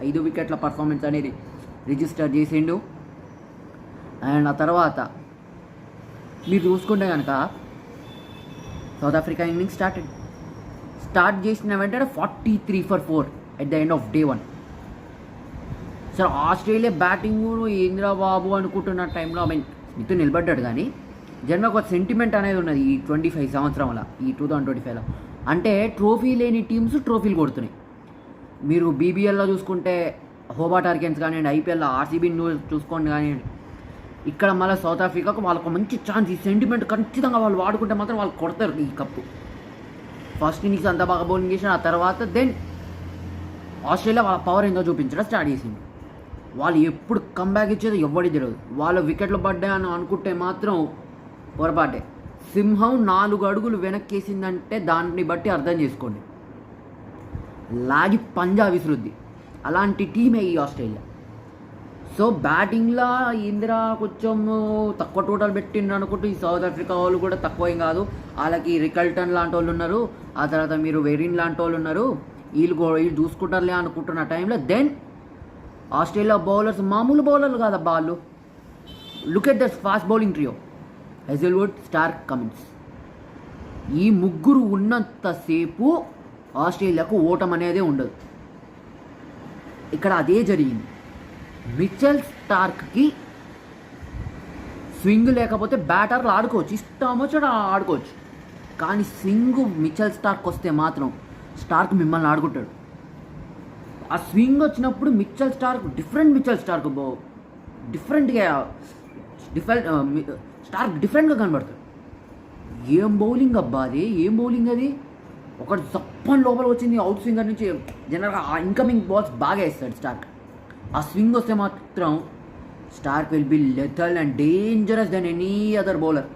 5 వికెట్ల పర్ఫార్మెన్స్ అనేది రిజిస్టర్ చేసిండు. అండ్ ఆ తర్వాత మీరు చూసుకుంటే కనుక సౌత్ ఆఫ్రికా ఇన్నింగ్స్ స్టార్ట్ చేసిన వెంటనే 43 for 4 at the end of day 1. Sir Australia batting ఏంద్రా బాబు అనుకుంటున్న టైంలో స్మిత్ నిలబడ్డాడు, కానీ జనరల్గా ఒక సెంటిమెంట్ అనేది ఉన్నది ఈ 25 సంవత్సరంలో, ఈ 2025లో. అంటే ట్రోఫీ లేని టీమ్స్ ట్రోఫీలు కొడుతున్నాయి. మీరు బీబీఎల్లో చూసుకుంటే హోబార్ట్ హరికేన్స్ కానివ్వండి, ఐపీఎల్లో ఆర్సీబీని చూసుకోండి కానివ్వండి, ఇక్కడ మళ్ళీ సౌత్ ఆఫ్రికాకు వాళ్ళకు మంచి ఛాన్స్, ఈ సెంటిమెంట్ ఖచ్చితంగా వాళ్ళు వాడుకుంటే మాత్రం వాళ్ళు కొడతారు ఈ కప్పు. ఫస్ట్ ఇన్నింగ్స్ అంతా బాగా బౌలింగ్ చేసిన, ఆ తర్వాత దెన్ ఆస్ట్రేలియా వాళ్ళ పవర్ ఏందో చూపించడం స్టార్ట్ చేసింది. వాళ్ళు ఎప్పుడు కంబ్యాక్ ఇచ్చేది ఎవరికి తెలియదు. వాళ్ళ వికెట్లు పడ్డాయని అనుకుంటే మాత్రం పొరపాటే. సింహం 4 అడుగులు వెనక్కేసిందంటే దాన్ని బట్టి అర్థం చేసుకోండి, లాగి పంజా విసురుద్ది. అలాంటి టీమే ఈ ఆస్ట్రేలియా. సో బ్యాటింగ్లో ఇందిరా కొంచెం తక్కువ టోటల్ పెట్టిండ్రు అనుకుంటూ ఈ సౌత్ ఆఫ్రికా వాళ్ళు కూడా తక్కువ ఏం కాదు. వాళ్ళకి రికల్టన్ లాంటి వాళ్ళు ఉన్నారు, ఆ తర్వాత మీరు వెరిన్ లాంటి వాళ్ళు ఉన్నారు, వీళ్ళు చూసుకుంటారులే అనుకుంటున్న టైంలో దెన్ ఆస్ట్రేలియా బౌలర్స్ మామూలు బౌలర్లు కాదబ్బా వాళ్ళు. Look at that fast bowling trio, Hazlewood, Starc, Cummins. ఈ ముగ్గురు ఉన్నంతసేపు ఆస్ట్రేలియాకు ఓటం అనేదే ఉండదు. ఇక్కడ అదే జరిగింది. మిచెల్ స్టార్క్కి స్వింగ్ లేకపోతే బ్యాటర్లు ఆడుకోవచ్చు, ఇష్టం వచ్చాడు ఆడుకోవచ్చు, కానీ స్వింగ్ మిచెల్ స్టార్క్ వస్తే మాత్రం స్టార్క్ మిమ్మల్ని ఆడుకుంటాడు. ఆ స్వింగ్ వచ్చినప్పుడు మిచెల్ స్టార్క్ స్టార్క్ డిఫరెంట్గా కనబడతాడు. ఏం బౌలింగ్ అబ్బా అది, ఏం బౌలింగ్ అది. ఒకటి జప్పని లోపల వచ్చింది అవుట్ స్వింగర్ నుంచి. జనరల్గా ఆ ఇన్కమింగ్ బాల్స్ బాగా వేస్తాడు స్టార్క్. ఆ స్వింగ్ వస్తే మాత్రం Starc will be lethal and dangerous than any other bowler,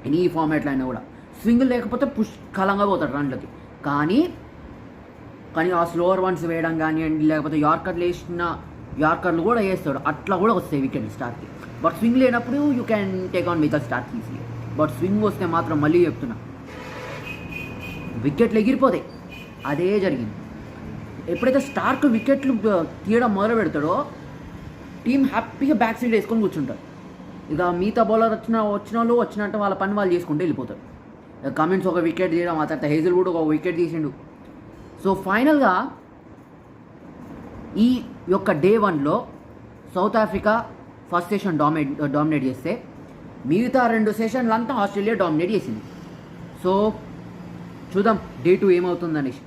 any ఫార్మాట్లో అయినా కూడా. స్వింగ్ లేకపోతే పుష్కలంగా పోతాడు రన్లకి. కానీ ఆ స్లోవర్ వన్స్ వేయడం కానివ్వండి, లేకపోతే యార్కర్లు కూడా వేస్తాడు, అట్లా కూడా వస్తాయి వికెట్లు స్టార్క్కి. బట్ స్వింగ్ లేనప్పుడు you can take on Mitchell Starc easy. But swing వస్తే మాత్రం మళ్ళీ చెప్తున్నా వికెట్లు ఎగిరిపోతాయి. అదే జరిగింది. ఎప్పుడైతే స్టార్క్ వికెట్లు తీయడం మొదలు పెడతాడో టీం హ్యాపీగా బ్యాక్ సైడ్ వేసుకొని కూర్చుంటారు. ఇక మిగతా బౌలర్ వచ్చిన వాళ్ళు వచ్చినట్టు వాళ్ళ పని వాళ్ళు చేసుకుంటూ వెళ్ళిపోతారు. కమిన్స్ ఒక వికెట్ తీయడం, ఆ తర్వాత హేజల్వుడ్ ఒక వికెట్ తీసిండు. సో ఫైనల్గా ఈ యొక్క డే 1లో South Africa first session dominate చేస్తే మిగతా 2 సెషన్లు అంతా ఆస్ట్రేలియా డామినేట్ చేసింది. సో చూద్దాం డే 2 ఏమవుతుందనేసి.